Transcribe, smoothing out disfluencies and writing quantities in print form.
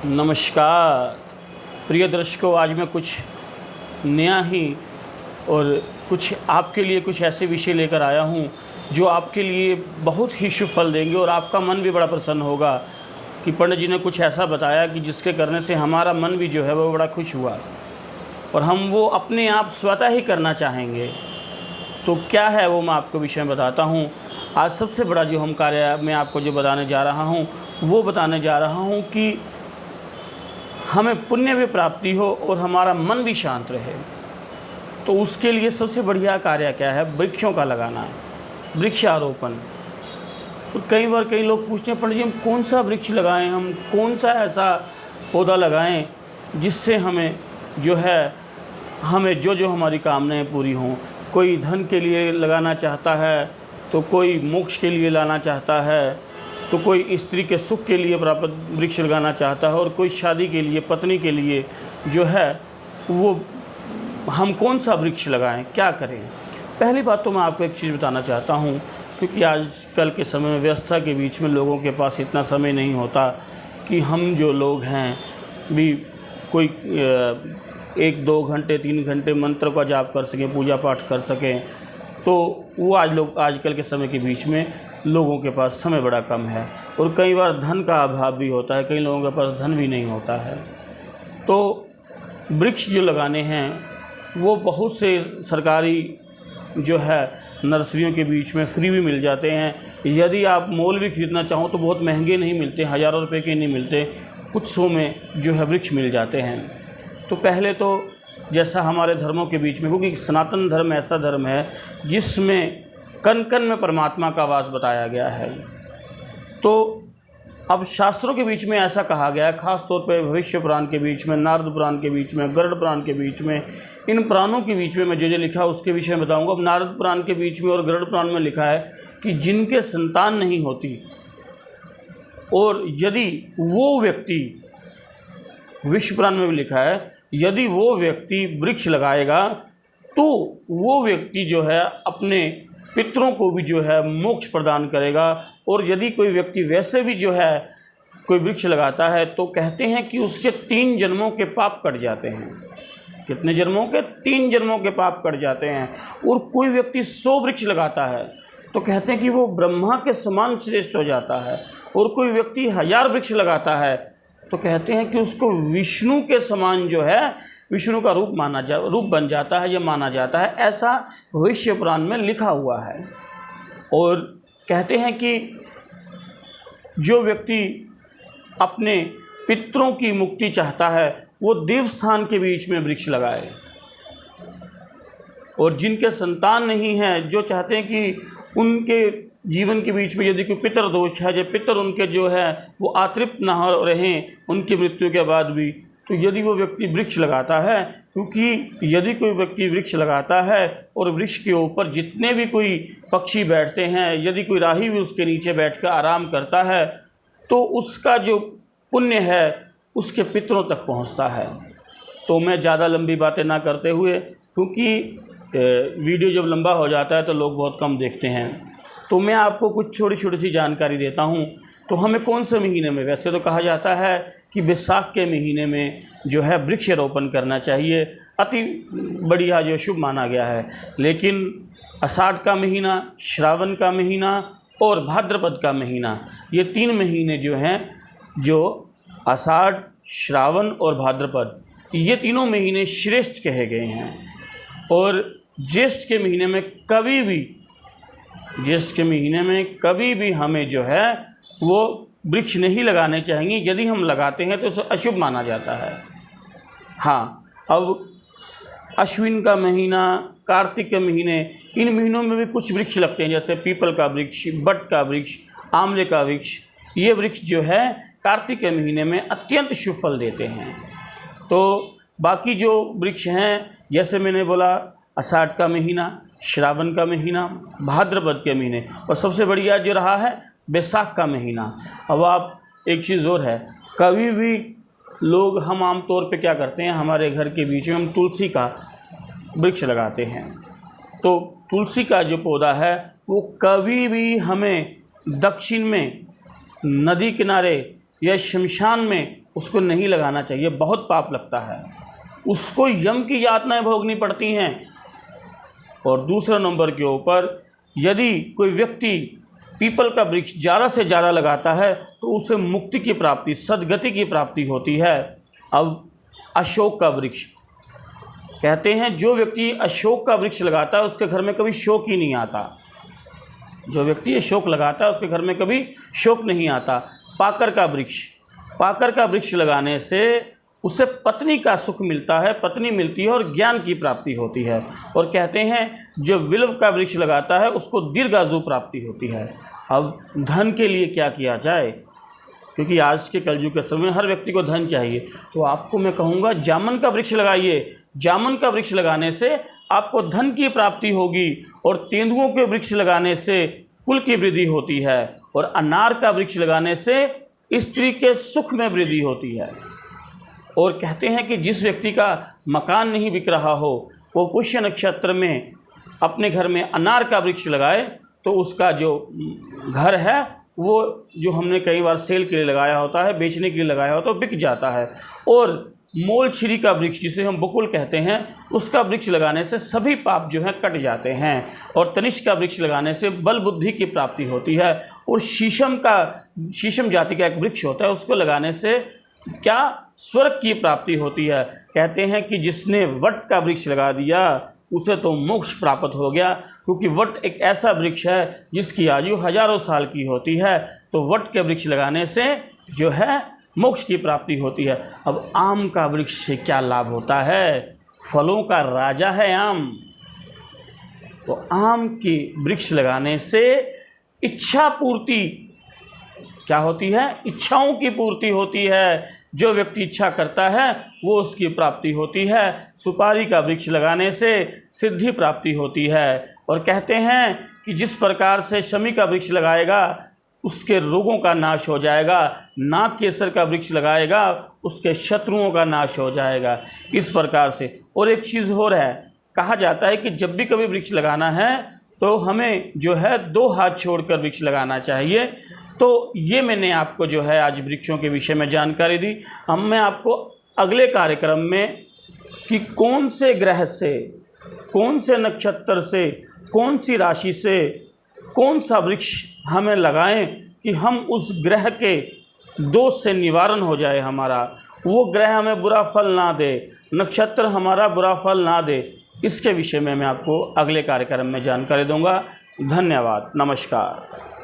नमस्कार प्रिय दर्शकों, आज मैं कुछ नया ही और कुछ आपके लिए कुछ ऐसे विषय लेकर आया हूँ जो आपके लिए बहुत ही शुभ फल देंगे और आपका मन भी बड़ा प्रसन्न होगा कि पंडित जी ने कुछ ऐसा बताया कि जिसके करने से हमारा मन भी जो है वो बड़ा खुश हुआ और हम वो अपने आप स्वतः ही करना चाहेंगे। तो क्या है वो मैं आपको विषय में बताता हूँ। आज सबसे बड़ा जो हम कार्य मैं आपको जो बताने जा रहा हूँ वो बताने जा रहा हूँ कि हमें पुण्य भी प्राप्ति हो और हमारा मन भी शांत रहे। तो उसके लिए सबसे बढ़िया कार्य क्या है? वृक्षों का लगाना है, वृक्षारोपण। तो कई बार कई लोग पूछते हैं पंडित जी हम कौन सा वृक्ष लगाएं, हम कौन सा ऐसा पौधा लगाएं जिससे हमें जो हमारी कामनाएं पूरी हों। कोई धन के लिए लगाना चाहता है, तो कोई मोक्ष के लिए लाना चाहता है, तो कोई स्त्री के सुख के लिए प्राप्त वृक्ष लगाना चाहता है, और कोई शादी के लिए, पत्नी के लिए जो है वो हम कौन सा वृक्ष लगाएं, क्या करें। पहली बात तो मैं आपको एक चीज़ बताना चाहता हूं, क्योंकि आजकल के समय में व्यस्तता के बीच में लोगों के पास इतना समय नहीं होता कि हम जो लोग हैं भी कोई 1-2 घंटे 3 घंटे मंत्र का जाप कर सकें, पूजा पाठ कर सकें। तो वो आजकल के समय के बीच में लोगों के पास समय बड़ा कम है और कई बार धन का अभाव भी होता है, कई लोगों के पास धन भी नहीं होता है। तो वृक्ष जो लगाने हैं वो बहुत से सरकारी जो है नर्सरियों के बीच में फ्री भी मिल जाते हैं। यदि आप मोल भी खरीदना चाहो तो बहुत महंगे नहीं मिलते, हज़ारों रुपए के नहीं मिलते, कुछ सौ में जो है वृक्ष मिल जाते हैं। तो पहले तो जैसा हमारे धर्मों के बीच में, क्योंकि सनातन धर्म ऐसा धर्म है जिसमें कण कण में परमात्मा का वास बताया गया है। तो अब शास्त्रों के बीच में ऐसा कहा गया है, ख़ास तौर पे भविष्य पुराण के बीच में, नारद पुराण के बीच में, गरुड़ पुराण के बीच में, इन पुराणों के बीच में मैं जो लिखा उसके विषय में बताऊंगा। अब नारद पुराण के बीच में और गरुड़ पुराण में लिखा है कि जिनके संतान नहीं होती और यदि वो व्यक्ति, विश्व पुराण में भी लिखा है, यदि वो व्यक्ति वृक्ष लगाएगा तो वो व्यक्ति जो है अपने पितरों को भी जो है मोक्ष प्रदान करेगा। और यदि कोई व्यक्ति वैसे भी जो है कोई वृक्ष लगाता है तो कहते हैं कि उसके 3 जन्मों के पाप कट जाते हैं। कितने जन्मों के? 3 जन्मों के पाप कट जाते हैं। और कोई व्यक्ति 100 वृक्ष लगाता है तो कहते हैं कि वो ब्रह्मा के समान श्रेष्ठ हो जाता है। और कोई व्यक्ति 1000 वृक्ष लगाता है तो कहते हैं कि उसको विष्णु के समान जो है, विष्णु का रूप बन जाता है या माना जाता है। ऐसा भविष्य पुराण में लिखा हुआ है। और कहते हैं कि जो व्यक्ति अपने पितरों की मुक्ति चाहता है वो देवस्थान के बीच में वृक्ष लगाए। और जिनके संतान नहीं हैं, जो चाहते हैं कि उनके जीवन के बीच में यदि कोई पितर दोष है, जब पितर उनके जो है वो अतृप्त ना हो रहें उनकी मृत्यु के बाद भी, तो यदि वो व्यक्ति वृक्ष लगाता है, क्योंकि यदि कोई व्यक्ति वृक्ष लगाता है और वृक्ष के ऊपर जितने भी कोई पक्षी बैठते हैं, यदि कोई राही भी उसके नीचे बैठकर आराम करता है तो उसका जो पुण्य है उसके पितरों तक पहुंचता है। तो मैं ज़्यादा लंबी बातें ना करते हुए, क्योंकि वीडियो जब लंबा हो जाता है तो लोग बहुत कम देखते हैं, तो मैं आपको कुछ छोटी छोटी सी जानकारी देता हूं। तो हमें कौन से महीने में, वैसे तो कहा जाता है कि बैसाख के महीने में जो है वृक्षारोपण करना चाहिए, अति बढ़िया जो शुभ माना गया है। लेकिन आषाढ़ का महीना, श्रावण का महीना और भाद्रपद का महीना, ये 3 महीने जो हैं, जो आषाढ़, श्रावण और भाद्रपद, ये तीनों महीने श्रेष्ठ कहे गए हैं। और ज्येष्ठ के महीने में कभी भी हमें जो है वो वृक्ष नहीं लगाने चाहिए। यदि हम लगाते हैं तो उसे अशुभ माना जाता है। हाँ, अब अश्विन का महीना, कार्तिक के महीने, इन महीनों में भी कुछ वृक्ष लगते हैं, जैसे पीपल का वृक्ष, बट का वृक्ष, आंवले का वृक्ष। ये वृक्ष जो है कार्तिक के महीने में अत्यंत शुभ फल देते हैं। तो बाकी जो वृक्ष हैं, जैसे मैंने बोला, आषाढ़ का महीना, श्रावण का महीना, भाद्रपद के महीने, और सबसे बढ़िया जो रहा है बैसाख का महीना। अब आप एक चीज़ और है, कभी भी लोग, हम आम तौर पे क्या करते हैं, हमारे घर के बीच में हम तुलसी का वृक्ष लगाते हैं। तो तुलसी का जो पौधा है वो कभी भी हमें दक्षिण में नदी किनारे या शमशान में उसको नहीं लगाना चाहिए, बहुत पाप लगता है, उसको यम की यातनाएं भोगनी पड़ती हैं। और दूसरा नंबर के ऊपर यदि कोई व्यक्ति पीपल का वृक्ष ज़्यादा से ज़्यादा लगाता है तो उसे मुक्ति की प्राप्ति, सद्गति की प्राप्ति होती है। अब अशोक का वृक्ष, कहते हैं जो व्यक्ति अशोक का वृक्ष लगाता है उसके घर में कभी शोक ही नहीं आता। जो व्यक्ति अशोक लगाता है उसके घर में कभी शोक नहीं आता। पाकर का वृक्ष, पाकर का वृक्ष लगाने से उसे पत्नी का सुख मिलता है, पत्नी मिलती है और ज्ञान की प्राप्ति होती है। और कहते हैं जो विल्व का वृक्ष लगाता है उसको दीर्घायु प्राप्ति होती है। अब धन के लिए क्या किया जाए, क्योंकि आज के कलयुग के समय में हर व्यक्ति को धन चाहिए, तो आपको मैं कहूँगा जामुन का वृक्ष लगाइए। जामुन का वृक्ष लगाने से आपको धन की प्राप्ति होगी और तेंदुओं के वृक्ष लगाने से कुल की वृद्धि होती है और अनार का वृक्ष लगाने से स्त्री के सुख में वृद्धि होती है। और कहते हैं कि जिस व्यक्ति का मकान नहीं बिक रहा हो वो पुष्य नक्षत्र में अपने घर में अनार का वृक्ष लगाए तो उसका जो घर है वो, जो हमने कई बार सेल के लिए लगाया होता है, बेचने के लिए लगाया होता है, तो बिक जाता है। और मोलश्री का वृक्ष, जिसे हम बकुल कहते हैं, उसका वृक्ष लगाने से सभी पाप जो हैं कट जाते हैं। और तनिष्क का वृक्ष लगाने से बल बुद्धि की प्राप्ति होती है। और शीशम जाति का एक वृक्ष होता है, उसको लगाने से क्या स्वर्ग की प्राप्ति होती है। कहते हैं कि जिसने वट का वृक्ष लगा दिया उसे तो मोक्ष प्राप्त हो गया, क्योंकि वट एक ऐसा वृक्ष है जिसकी आयु हजारों साल की होती है। तो वट के वृक्ष लगाने से जो है मोक्ष की प्राप्ति होती है। अब आम का वृक्ष से क्या लाभ होता है, फलों का राजा है आम। तो आम के वृक्ष लगाने से इच्छा पूर्ति क्या होती है, इच्छाओं की पूर्ति होती है। जो व्यक्ति इच्छा करता है वो उसकी प्राप्ति होती है। सुपारी का वृक्ष लगाने से सिद्धि प्राप्ति होती है। और कहते हैं कि जिस प्रकार से शमी का वृक्ष लगाएगा उसके रोगों का नाश हो जाएगा, नाग केसर का वृक्ष लगाएगा उसके शत्रुओं का नाश हो जाएगा, इस प्रकार से। और एक चीज़ और है, कहा जाता है कि जब भी कभी वृक्ष लगाना है तो हमें जो है 2 हाथ छोड़कर वृक्ष लगाना चाहिए। तो ये मैंने आपको जो है आज वृक्षों के विषय में जानकारी दी। अब मैं आपको अगले कार्यक्रम में कि कौन से ग्रह से, कौन से नक्षत्र से, कौन सी राशि से कौन सा वृक्ष हमें लगाएं कि हम उस ग्रह के दोष से निवारण हो जाए, हमारा वो ग्रह हमें बुरा फल ना दे, नक्षत्र हमारा बुरा फल ना दे, इसके विषय में मैं आपको अगले कार्यक्रम में जानकारी दूंगा। धन्यवाद, नमस्कार।